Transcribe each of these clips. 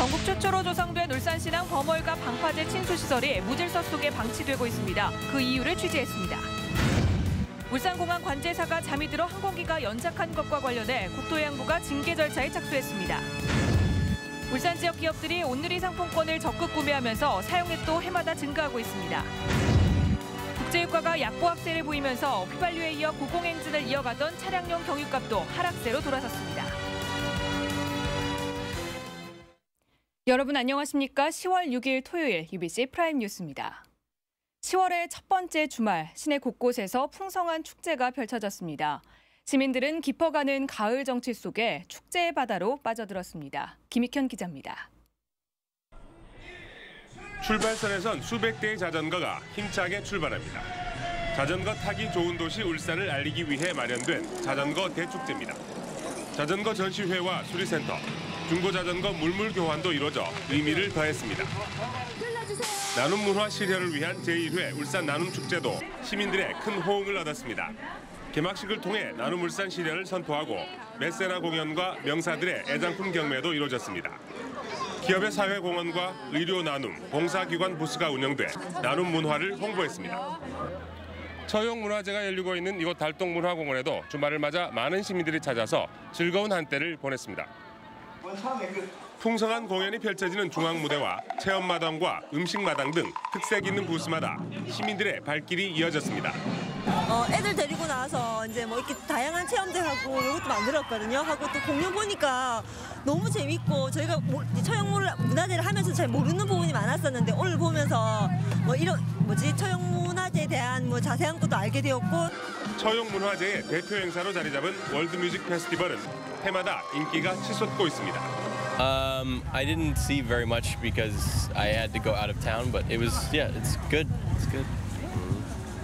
전국 최초로 조성된 울산시당 범월과 방파제 친수시설이 무질서 속에 방치되고 있습니다. 그 이유를 취재했습니다. 울산공항 관제사가 잠이 들어 항공기가 연착한 것과 관련해 국토해양부가 징계 절차에 착수했습니다. 울산 지역 기업들이 온누리 상품권을 적극 구매하면서 사용액도 해마다 증가하고 있습니다. 국제유가가 약보합세를 보이면서 휘발유에 이어 고공행진을 이어가던 차량용 경유값도 하락세로 돌아섰습니다. 여러분 안녕하십니까? 10월 6일 토요일 UBC 프라임 뉴스입니다. 10월의 첫 번째 주말, 시내 곳곳에서 풍성한 축제가 펼쳐졌습니다. 시민들은 깊어가는 가을 정취 속에 축제의 바다로 빠져들었습니다. 김익현 기자입니다. 출발선에선 수백 대의 자전거가 힘차게 출발합니다. 자전거 타기 좋은 도시 울산을 알리기 위해 마련된 자전거 대축제입니다. 자전거 전시회와 수리센터, 중고자전거 물물 교환도 이루어져 의미를 더했습니다. 나눔 문화 실현을 위한 제1회 울산 나눔축제도 시민들의 큰 호응을 얻었습니다. 개막식을 통해 나눔 울산 실현을 선포하고 메세나 공연과 명사들의 애장품 경매도 이루어졌습니다. 기업의 사회공헌과 의료 나눔, 봉사기관 부스가 운영돼 나눔 문화를 홍보했습니다. 처용 문화제가 열리고 있는 이곳 달동문화공원에도 주말을 맞아 많은 시민들이 찾아서 즐거운 한때를 보냈습니다. 풍성한 공연이 펼쳐지는 중앙무대와 체험마당과 음식마당 등 특색 있는 부스마다 시민들의 발길이 이어졌습니다. 애들 데리고 나와서 이제 뭐 이렇게 다양한 체험들 하고 이것도 만들었거든요. 하고 또 공연 보니까 너무 재밌고 저희가 처형 문화제를 하면서 잘 모르는 부분이 많았었는데 오늘 보면서 뭐 이런 처형 문화제에 대한 뭐 자세한 것도 알게 되었고. 처형 문화제의 대표 행사로 자리 잡은 월드뮤직 페스티벌은 해마다 인기가 치솟고 있습니다. I didn't see very much because I had to go out of town, but it's good. It's good.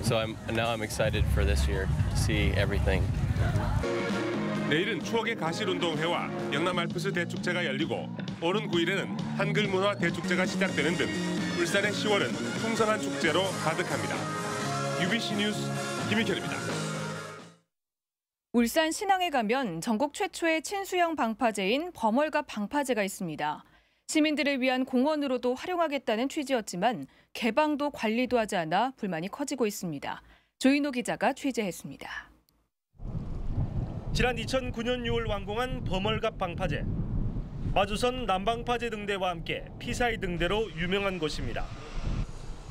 So now I'm excited for this year to see everything. 내일은 추억의 가실운동회와 영남 알프스 대축제가 열리고 오는 9일에는 한글 문화 대축제가 시작되는 등 울산의 10월은 풍성한 축제로 가득합니다. UBC 뉴스 김익현입니다. 울산 신항에 가면 전국 최초의 친수형 방파제인 범월과 방파제가 있습니다. 시민들을 위한 공원으로도 활용하겠다는 취지였지만 개방도 관리도 하지 않아 불만이 커지고 있습니다. 조인호 기자가 취재했습니다. 지난 2009년 6월 완공한 범월갑 방파제. 마주선 남방파제 등대와 함께 피사이 등대로 유명한 곳입니다.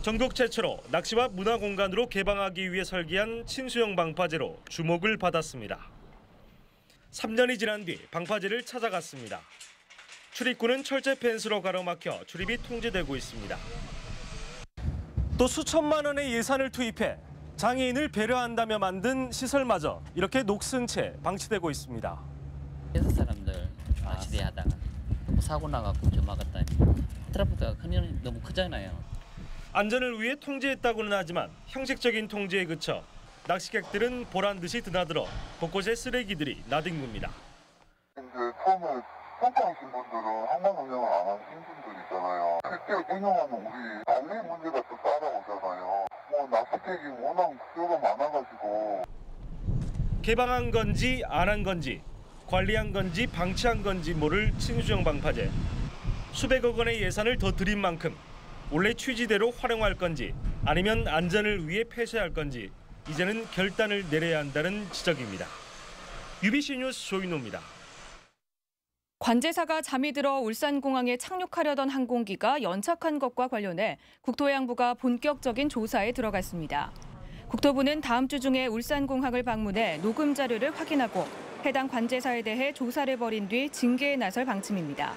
전국 최초로 낚시와 문화공간으로 개방하기 위해 설계한 친수형 방파제로 주목을 받았습니다. 3년이 지난 뒤 방파제를 찾아갔습니다. 출입구는 철제 펜스로 가로막혀 출입이 통제되고 있습니다. 또 수천만 원의 예산을 투입해 장애인을 배려한다며 만든 시설마저 이렇게 녹슨 채 방치되고 있습니다. 여섯 사람들 낚시대하다가 사고 나갖고 저 막았다니. 트러블가 너무 크잖아요. 안전을 위해 통제했다고는 하지만 형식적인 통제에 그쳐 낚시객들은 보란 듯이 드나들어 곳곳에 쓰레기들이 나뒹굽니다. 처음에 평가하신 분들은 항만 운영을 안 하신 분들 있잖아요. 실제 운영하는 우리 관리 문제가 또 따라오잖아요. 낚시객이 워낙 수요가 많아가지고. 개방한 건지 안 한 건지, 관리한 건지 방치한 건지 모를 친수형 방파제. 수백억 원의 예산을 더 들인 만큼 원래 취지대로 활용할 건지 아니면 안전을 위해 폐쇄할 건지 이제는 결단을 내려야 한다는 지적입니다. UBC 뉴스 조인호입니다. 관제사가 잠이 들어 울산공항에 착륙하려던 항공기가 연착한 것과 관련해 국토해양부가 본격적인 조사에 들어갔습니다. 국토부는 다음 주 중에 울산공항을 방문해 녹음 자료를 확인하고 해당 관제사에 대해 조사를 벌인 뒤 징계에 나설 방침입니다.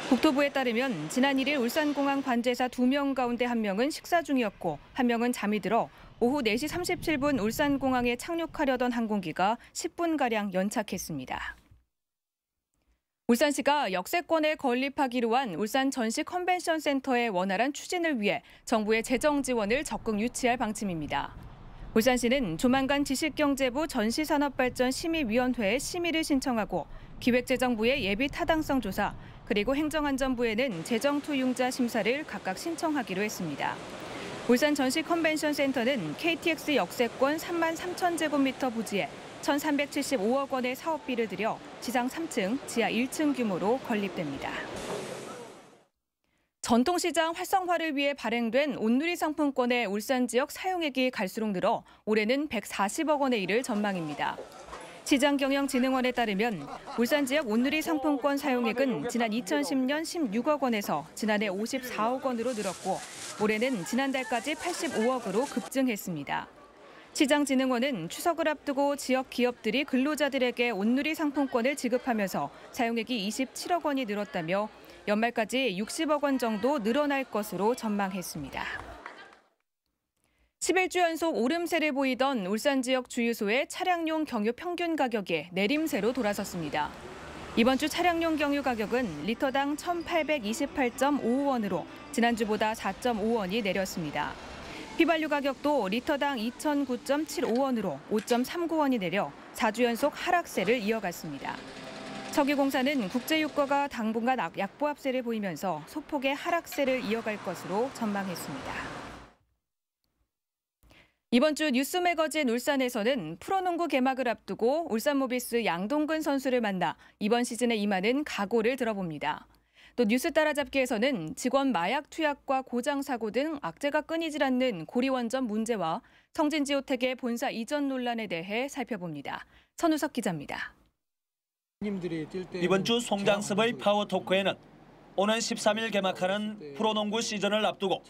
국토부에 따르면 지난 1일 울산공항 관제사 2명 가운데 1명은 식사 중이었고 1명은 잠이 들어 오후 4시 37분 울산공항에 착륙하려던 항공기가 10분가량 연착했습니다. 울산시가 역세권에 건립하기로 한 울산 전시 컨벤션 센터의 원활한 추진을 위해 정부의 재정 지원을 적극 유치할 방침입니다. 울산시는 조만간 지식경제부 전시산업발전심의위원회에 심의를 신청하고 기획재정부의 예비 타당성 조사, 그리고 행정안전부에는 재정투융자 심사를 각각 신청하기로 했습니다. 울산 전시 컨벤션 센터는 KTX 역세권 3만 3천 제곱미터 부지에 1,375억 원의 사업비를 들여 지상 3층, 지하 1층 규모로 건립됩니다. 전통시장 활성화를 위해 발행된 온누리 상품권의 울산 지역 사용액이 갈수록 늘어 올해는 140억 원에 이를 전망입니다. 시장경영진흥원에 따르면 울산 지역 온누리 상품권 사용액은 지난 2010년 16억 원에서 지난해 54억 원으로 늘었고 올해는 지난달까지 85억으로 급증했습니다. 시장진흥원은 추석을 앞두고 지역 기업들이 근로자들에게 온누리 상품권을 지급하면서 사용액이 27억 원이 늘었다며 연말까지 60억 원 정도 늘어날 것으로 전망했습니다. 11주 연속 오름세를 보이던 울산 지역 주유소의 차량용 경유 평균 가격이 내림세로 돌아섰습니다. 이번 주 차량용 경유 가격은 리터당 1,828.55원으로 지난주보다 4.5원이 내렸습니다. 휘발유 가격도 리터당 2,009.75원으로 5.39원이 내려 4주 연속 하락세를 이어갔습니다. 석유공사는 국제유가가 당분간 약보합세를 보이면서 소폭의 하락세를 이어갈 것으로 전망했습니다. 이번 주 뉴스 매거진 울산에서는 프로농구 개막을 앞두고 울산 모비스 양동근 선수를 만나 이번 시즌에 임하는 각오를 들어봅니다. 또 뉴스 따라잡기에서는 직원 마약 투약과 고장 사고 등 악재가 끊이질 않는 고리원전 문제와 성진지오텍의 본사 이전 논란에 대해 살펴봅니다. 선우석 기자입니다. 이번 주 송장섭의 파워토크에는 오는 13일 개막하는 프로농구 시즌을 앞두고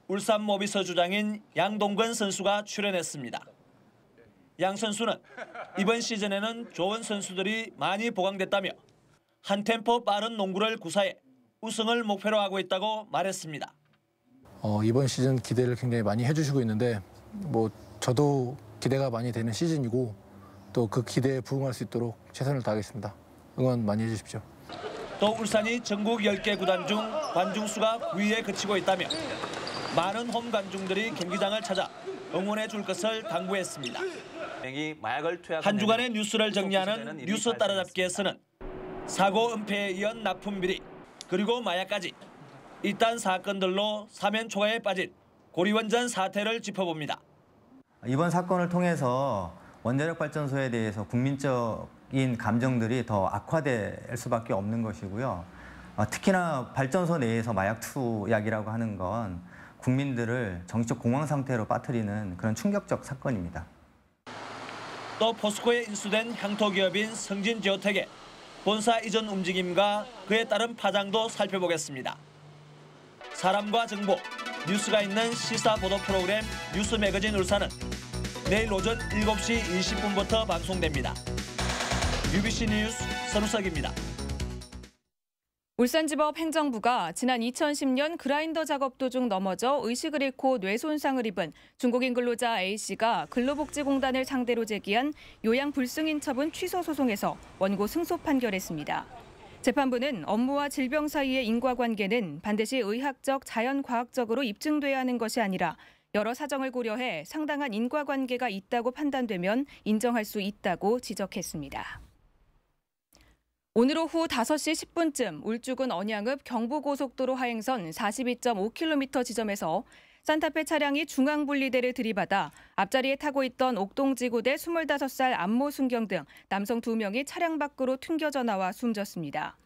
울산 모비스 주장인 양동근 선수가 출연했습니다. 양 선수는 이번 시즌에는 좋은 선수들이 많이 보강됐다며 한 템포 빠른 농구를 구사해 우승을 목표로 하고 있다고 말했습니다. 이번 시즌 기대를 굉장히 많이 해주시고 있는데 저도 기대가 많이 되는 시즌이고 또 그 기대에 부응할 수 있도록 최선을 다하겠습니다. 응원 많이 해주십시오. 또 울산이 전국 10개 구단 중 관중 수가 9위에 그치고 있다며 많은 홈 관중들이 경기장을 찾아 응원해 줄 것을 당부했습니다. 한 주간의 뉴스를 정리하는 뉴스 따라잡기에서는 사고 은폐에 이은 납품 비리 그리고 마약까지 이딴 사건들로 사면 초과에 빠진 고리원전 사태를 짚어봅니다. 이번 사건을 통해서 원자력 발전소에 대해서 국민적인 감정들이 더 악화될 수밖에 없는 것이고요. 특히나 발전소 내에서 마약 투약이라고 하는 건 국민들을 정치적 공황 상태로 빠뜨리는 그런 충격적 사건입니다. 또 포스코에 인수된 향토기업인 성진지오텍의 본사 이전 움직임과 그에 따른 파장도 살펴보겠습니다. 사람과 정보, 뉴스가 있는 시사 보도 프로그램 뉴스 매거진 울산은 내일 오전 7시 20분부터 방송됩니다. UBC 뉴스 선우석입니다. 울산지법 행정부가 지난 2010년 그라인더 작업 도중 넘어져 의식을 잃고 뇌손상을 입은 중국인 근로자 A씨가 근로복지공단을 상대로 제기한 요양불승인 처분 취소 소송에서 원고 승소 판결했습니다. 재판부는 업무와 질병 사이의 인과관계는 반드시 의학적, 자연과학적으로 입증돼야 하는 것이 아니라 여러 사정을 고려해 상당한 인과관계가 있다고 판단되면 인정할 수 있다고 지적했습니다. 오늘 오후 5시 10분쯤 울주군 언양읍 경부고속도로 하행선 42.5km 지점에서 산타페 차량이 중앙분리대를 들이받아 앞자리에 타고 있던 옥동지구대 25살 안모순경 등 남성 2명이 차량 밖으로 튕겨져 나와 숨졌습니다.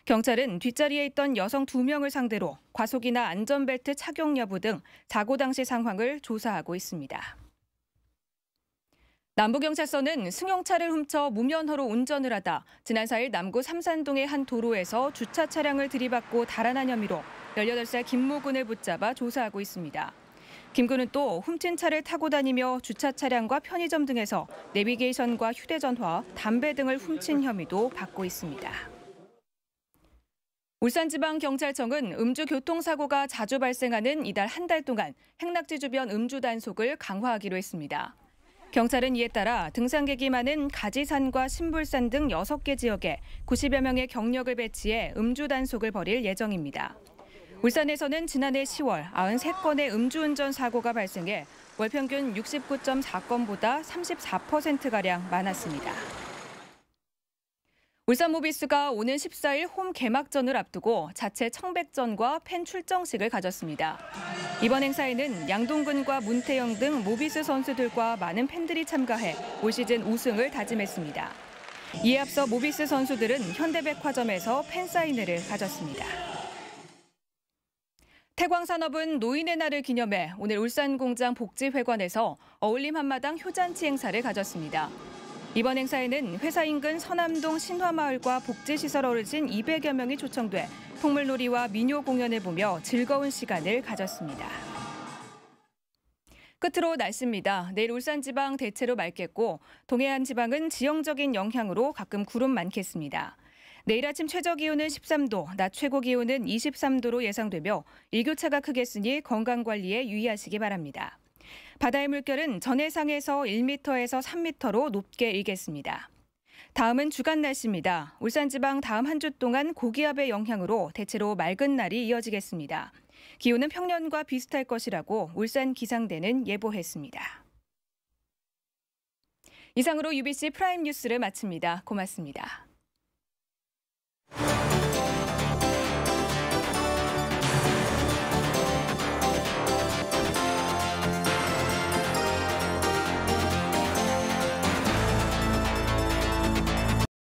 경찰은 뒷자리에 있던 여성 2명을 상대로 과속이나 안전벨트 착용 여부 등 사고 당시 상황을 조사하고 있습니다. 남부경찰서는 승용차를 훔쳐 무면허로 운전을 하다 지난 4일 남구 삼산동의 한 도로에서 주차 차량을 들이받고 달아난 혐의로 18살 김모군을 붙잡아 조사하고 있습니다. 김 군은 또 훔친 차를 타고 다니며 주차 차량과 편의점 등에서 내비게이션과 휴대전화, 담배 등을 훔친 혐의도 받고 있습니다. 울산지방경찰청은 음주 교통사고가 자주 발생하는 이달 한 달 동안 행락지 주변 음주 단속을 강화하기로 했습니다. 경찰은 이에 따라 등산객이 많은 가지산과 신불산 등 6개 지역에 90여 명의 경력을 배치해 음주 단속을 벌일 예정입니다. 울산에서는 지난해 10월 93건의 음주운전 사고가 발생해 월 평균 69.4건보다 34%가량 많았습니다. 울산 모비스가 오는 14일 홈 개막전을 앞두고 자체 청백전과 팬 출정식을 가졌습니다. 이번 행사에는 양동근과 문태영 등 모비스 선수들과 많은 팬들이 참가해 올 시즌 우승을 다짐했습니다. 이에 앞서 모비스 선수들은 현대백화점에서 팬사인회를 가졌습니다. 태광산업은 노인의 날을 기념해 오늘 울산공장 복지회관에서 어울림 한마당 효잔치 행사를 가졌습니다. 이번 행사에는 회사 인근 서남동 신화마을과 복지시설 어르신 200여 명이 초청돼 풍물놀이와 민요 공연을 보며 즐거운 시간을 가졌습니다. 끝으로 날씨입니다. 내일 울산 지방 대체로 맑겠고 동해안 지방은 지형적인 영향으로 가끔 구름 많겠습니다. 내일 아침 최저 기온은 13도, 낮 최고 기온은 23도로 예상되며 일교차가 크겠으니 건강관리에 유의하시기 바랍니다. 바다의 물결은 전해상에서 1m에서 3m로 높게 일겠습니다. 다음은 주간 날씨입니다. 울산 지방 다음 한 주 동안 고기압의 영향으로 대체로 맑은 날이 이어지겠습니다. 기온은 평년과 비슷할 것이라고 울산 기상대는 예보했습니다. 이상으로 UBC 프라임 뉴스를 마칩니다. 고맙습니다.